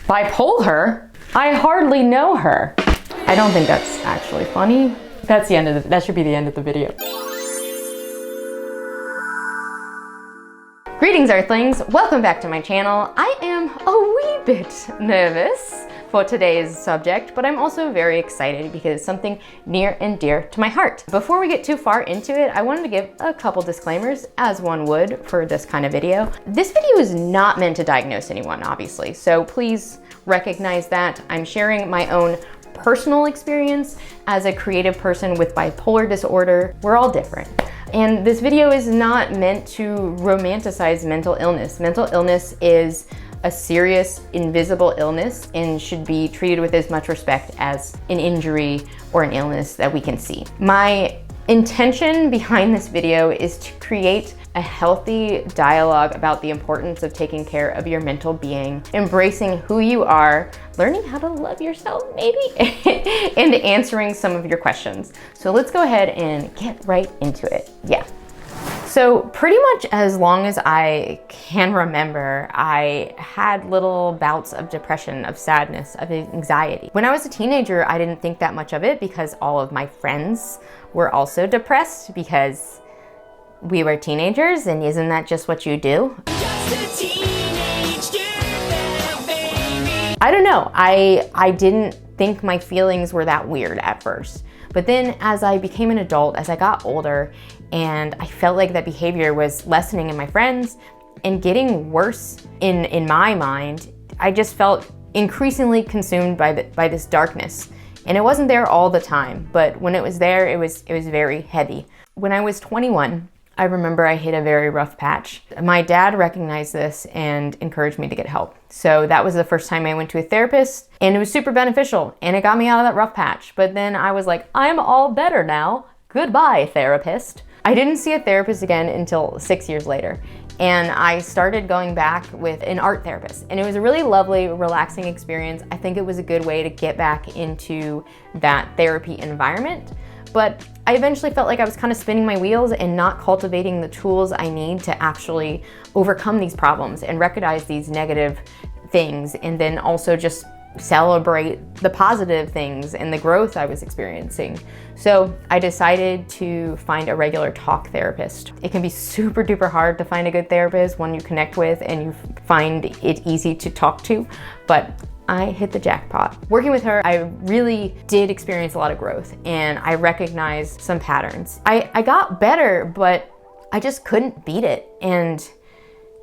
Bipolar? I hardly know her. I don't think that's actually funny. That's the end of that should be the end of the video. Greetings, Earthlings. Welcome back to my channel. I am a wee bit nervous for today's subject, but I'm also very excited because it's something near and dear to my heart. Before we get too far into it, I wanted to give a couple disclaimers, as one would for this kind of video. This video is not meant to diagnose anyone, obviously, so please recognize that. I'm sharing my own personal experience as a creative person with bipolar disorder. We're all different. And this video is not meant to romanticize mental illness. Mental illness is a serious, invisible illness and should be treated with as much respect as an injury or an illness that we can see. My intention behind this video is to create a healthy dialogue about the importance of taking care of your mental being, embracing who you are, learning how to love yourself maybe, and answering some of your questions. So let's go ahead and get right into it. Yeah. So pretty much as long as I can remember, I had little bouts of depression, of sadness, of anxiety. When I was a teenager, I didn't think that much of it because all of my friends were also depressed because we were teenagers, and isn't that just what you do? Just a teenage girl, baby. I don't know, I didn't think my feelings were that weird at first. But then as I became an adult, as I got older, and I felt like that behavior was lessening in my friends and getting worse in my mind, I just felt increasingly consumed by this darkness. And it wasn't there all the time, but when it was there, it was very heavy. When I was 21, I remember I hit a very rough patch. My dad recognized this and encouraged me to get help. So that was the first time I went to a therapist, and it was super beneficial, and it got me out of that rough patch. But then I was like, I'm all better now. Goodbye, therapist. I didn't see a therapist again until 6 years later. And I started going back with an art therapist. And it was a really lovely, relaxing experience. I think it was a good way to get back into that therapy environment. But I eventually felt like I was kind of spinning my wheels and not cultivating the tools I need to actually overcome these problems and recognize these negative things, and then also just celebrate the positive things and the growth I was experiencing. So I decided to find a regular talk therapist. It can be super duper hard to find a good therapist, one you connect with and you find it easy to talk to, but I hit the jackpot. Working with her, I really did experience a lot of growth, and I recognized some patterns. I got better, but I just couldn't beat it. And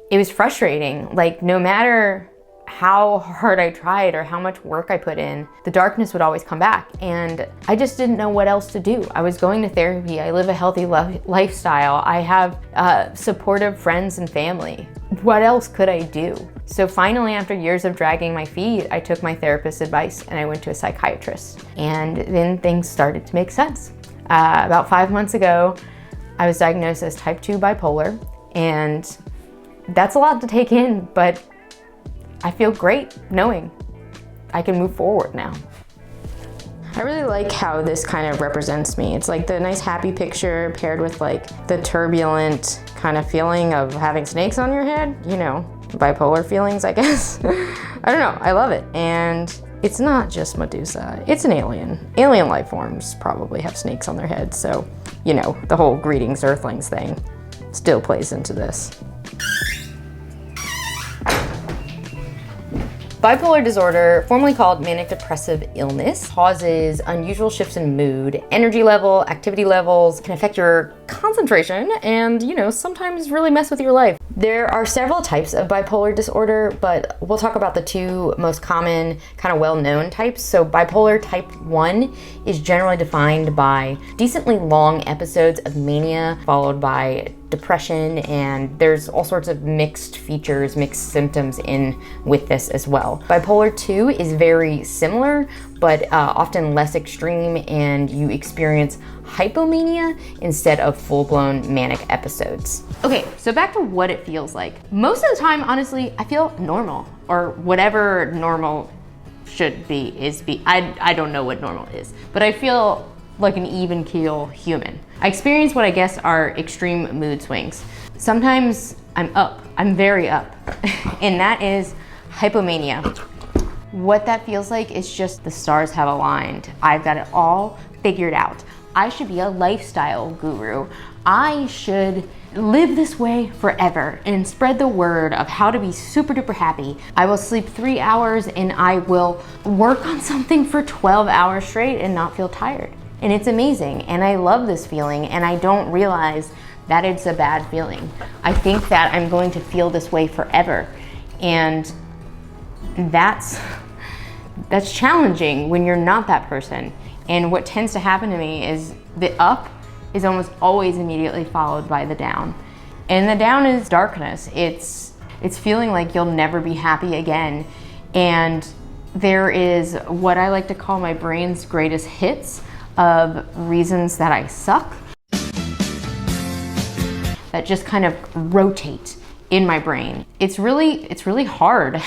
it was frustrating. Like, no matter how hard I tried or how much work I put in, the darkness would always come back, and I just didn't know what else to do. I was going to therapy, I live a healthy lifestyle, I have supportive friends and family. What else could I do? So finally, after years of dragging my feet, I took my therapist's advice and I went to a psychiatrist. And then things started to make sense. About 5 months ago, I was diagnosed as type 2 bipolar, and that's a lot to take in, but I feel great knowing I can move forward now. I really like how this kind of represents me. It's like the nice happy picture paired with like the turbulent kind of feeling of having snakes on your head, you know, bipolar feelings, I guess. I don't know, I love it. And it's not just Medusa, it's an alien. Alien life forms probably have snakes on their heads, so, you know, the whole greetings Earthlings thing still plays into this. Bipolar disorder, formerly called manic depressive illness, causes unusual shifts in mood, energy level, activity levels, can affect your concentration, and, you know, sometimes really mess with your life. There are several types of bipolar disorder, but we'll talk about the two most common, kind of well-known types. So bipolar type 1 is generally defined by decently long episodes of mania, followed by depression, and there's all sorts of mixed features, mixed symptoms in with this as well. Bipolar 2 is very similar, but often less extreme, and you experience hypomania instead of full-blown manic episodes. Okay, so back to what it feels like. Most of the time, honestly, I feel normal, or whatever normal should be, I don't know what normal is, but I feel like an even keel human. I experience what I guess are extreme mood swings. Sometimes I'm very up, and that is hypomania. What that feels like is just the stars have aligned. I've got it all figured out. I should be a lifestyle guru. I should live this way forever and spread the word of how to be super duper happy. I will sleep 3 hours and I will work on something for 12 hours straight and not feel tired. And it's amazing. And I love this feeling, and I don't realize that it's a bad feeling. I think that I'm going to feel this way forever. And that's challenging when you're not that person. And what tends to happen to me is the up is almost always immediately followed by the down. And the down is darkness. It's feeling like you'll never be happy again. And there is what I like to call my brain's greatest hits of reasons that I suck that just kind of rotate in my brain. It's really hard.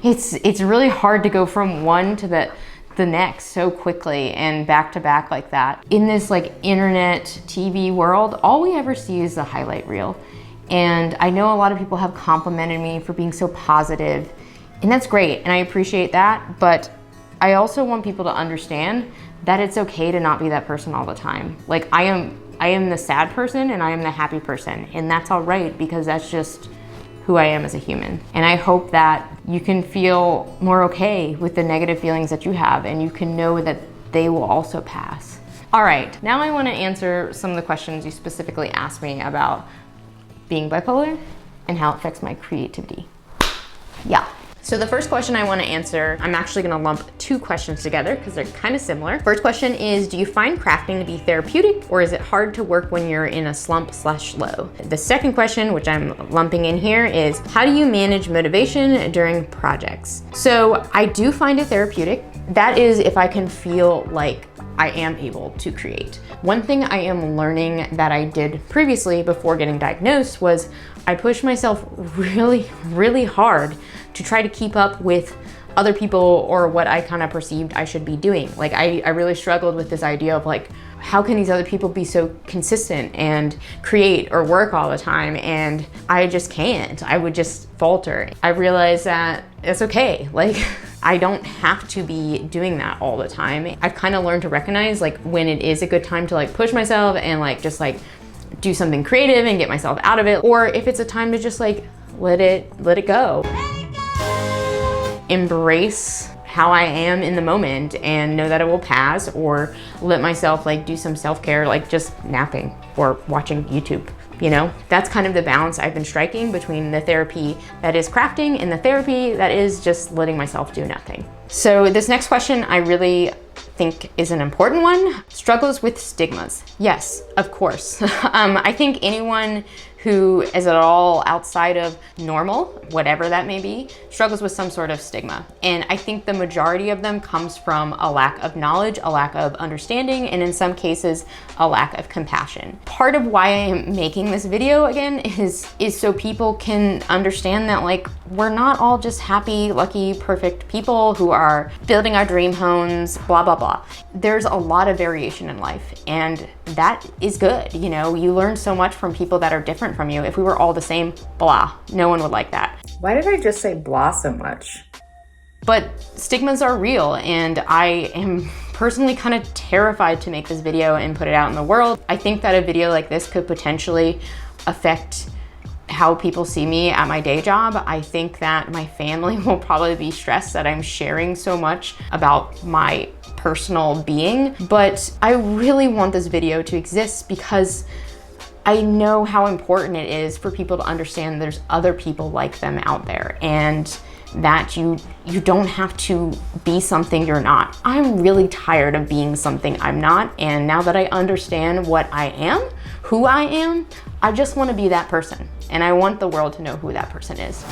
It's really hard to go from one to the next so quickly and back to back like that. In this like internet TV world, all we ever see is the highlight reel. And I know a lot of people have complimented me for being so positive, and that's great, and I appreciate that, but I also want people to understand that it's okay to not be that person all the time. Like I am the sad person and I am the happy person, and that's all right, because that's just who I am as a human. And I hope that you can feel more okay with the negative feelings that you have, and you can know that they will also pass. All right, now I want to answer some of the questions you specifically asked me about being bipolar and how it affects my creativity. Yeah. So the first question I want to answer, I'm actually going to lump two questions together because they're kind of similar. First question is, do you find crafting to be therapeutic, or is it hard to work when you're in a slump/low? The second question, which I'm lumping in here, is how do you manage motivation during projects? So I do find it therapeutic. That is if I can feel like I am able to create. One thing I am learning that I did previously before getting diagnosed was I pushed myself really, really hard to try to keep up with other people or what I kind of perceived I should be doing. Like I really struggled with this idea of like, how can these other people be so consistent and create or work all the time? And I just can't. I would just falter. I realized that it's okay. Like I don't have to be doing that all the time. I've kind of learned to recognize like when it is a good time to like push myself and like just like do something creative and get myself out of it, or if it's a time to just like let it go. Embrace how I am in the moment and know that it will pass, or let myself like do some self-care, like just napping or watching YouTube. You know, that's kind of the balance I've been striking between the therapy that is crafting and the therapy that is just letting myself do nothing. So this next question I really think is an important one. Struggles with stigmas. Yes, of course. I think anyone who is at all outside of normal, whatever that may be, struggles with some sort of stigma. And I think the majority of them comes from a lack of knowledge, a lack of understanding, and in some cases, a lack of compassion. Part of why I am making this video again is so people can understand that like, we're not all just happy, lucky, perfect people who are building our dream homes, blah, blah, blah. There's a lot of variation in life, and that is good. You know, you learn so much from people that are different from you. If we were all the same, blah, no one would like that. Why did I just say blah so much? But stigmas are real, and I am personally kind of terrified to make this video and put it out in the world. I think that a video like this could potentially affect how people see me at my day job. I think that my family will probably be stressed that I'm sharing so much about my personal being, but I really want this video to exist because I know how important it is for people to understand there's other people like them out there, and that you don't have to be something you're not. I'm really tired of being something I'm not, and now that I understand what I am, who I am, I just want to be that person, and I want the world to know who that person is.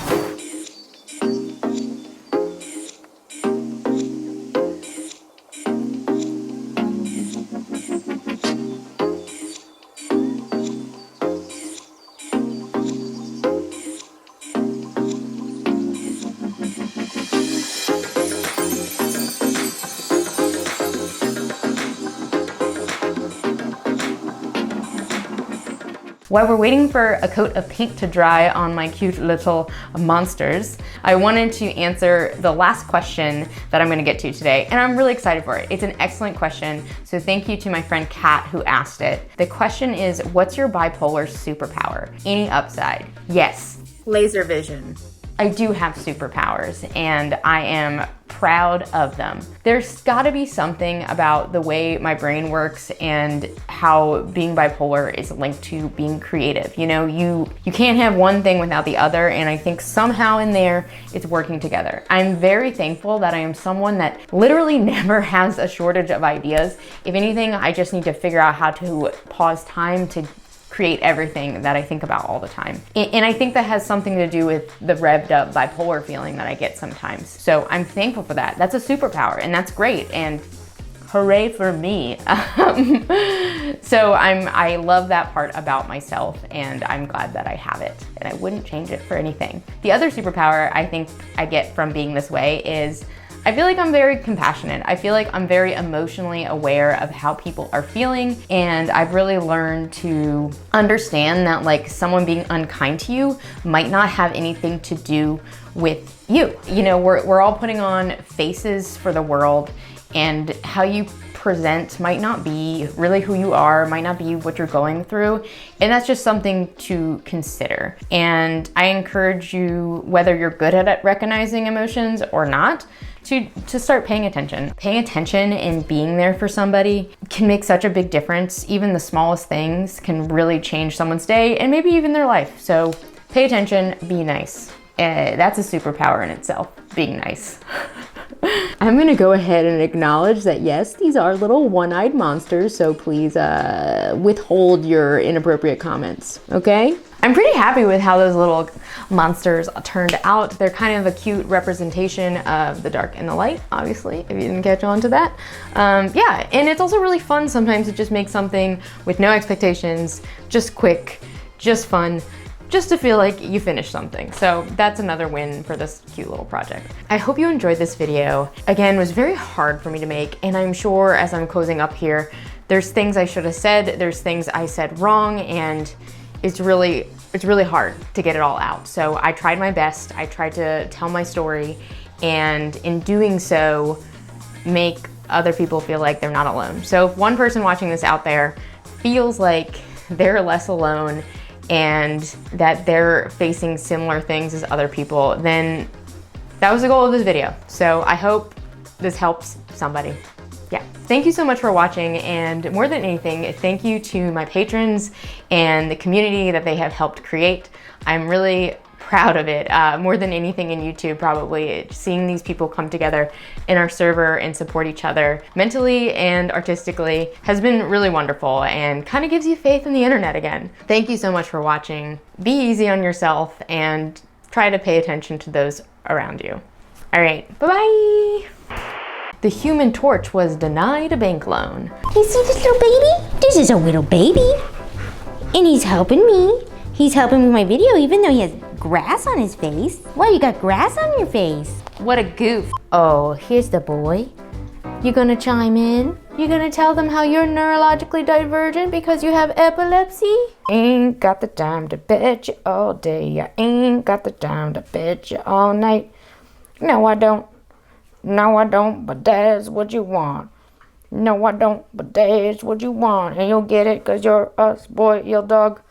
While we're waiting for a coat of paint to dry on my cute little monsters, I wanted to answer the last question that I'm gonna get to today, and I'm really excited for it. It's an excellent question, so thank you to my friend Kat who asked it. The question is, what's your bipolar superpower? Any upside? Yes. Laser vision. I do have superpowers, and I am proud of them. There's gotta be something about the way my brain works and how being bipolar is linked to being creative. You know, you can't have one thing without the other, and I think somehow in there it's working together. I'm very thankful that I am someone that literally never has a shortage of ideas. If anything, I just need to figure out how to pause time to create everything that I think about all the time. And I think that has something to do with the revved up bipolar feeling that I get sometimes. So I'm thankful for that. That's a superpower, and that's great, and hooray for me. So I love that part about myself, and I'm glad that I have it, and I wouldn't change it for anything. The other superpower I think I get from being this way is I feel like I'm very compassionate. I feel like I'm very emotionally aware of how people are feeling, and I've really learned to understand that like someone being unkind to you might not have anything to do with you. You know, we're all putting on faces for the world, and how you present might not be really who you are, might not be what you're going through, and that's just something to consider. And I encourage you, whether you're good at recognizing emotions or not, to start paying attention. Paying attention and being there for somebody can make such a big difference. Even the smallest things can really change someone's day and maybe even their life. So pay attention, be nice. That's a superpower in itself, being nice. I'm gonna go ahead and acknowledge that yes, these are little one-eyed monsters, so please withhold your inappropriate comments, okay? I'm pretty happy with how those little monsters turned out. They're kind of a cute representation of the dark and the light, obviously, if you didn't catch on to that. Yeah, and it's also really fun sometimes to just make something with no expectations, just quick, just fun, just to feel like you finished something. So that's another win for this cute little project. I hope you enjoyed this video. Again, it was very hard for me to make, and I'm sure as I'm closing up here, there's things I should have said, there's things I said wrong, and it's really hard to get it all out. So I tried my best. I tried to tell my story, and in doing so, make other people feel like they're not alone. So if one person watching this out there feels like they're less alone and that they're facing similar things as other people, then that was the goal of this video. So I hope this helps somebody. Yeah, thank you so much for watching, and more than anything, thank you to my patrons and the community that they have helped create. I'm really proud of it, more than anything in YouTube probably. Seeing these people come together in our server and support each other mentally and artistically has been really wonderful and kind of gives you faith in the internet again. Thank you so much for watching. Be easy on yourself and try to pay attention to those around you. All right, bye-bye. The Human Torch was denied a bank loan. You see this little baby? This is a little baby. And he's helping me. He's helping me with my video even though he has grass on his face. Why, you got grass on your face? What a goof. Oh, here's the boy. You gonna chime in? You gonna tell them how you're neurologically divergent because you have epilepsy? Ain't got the time to bet you all day. I ain't got the time to bet you all night. No, I don't. No, I don't, but that's what you want. No, I don't, but that's what you want. And you'll get it because you're a spoiled dog.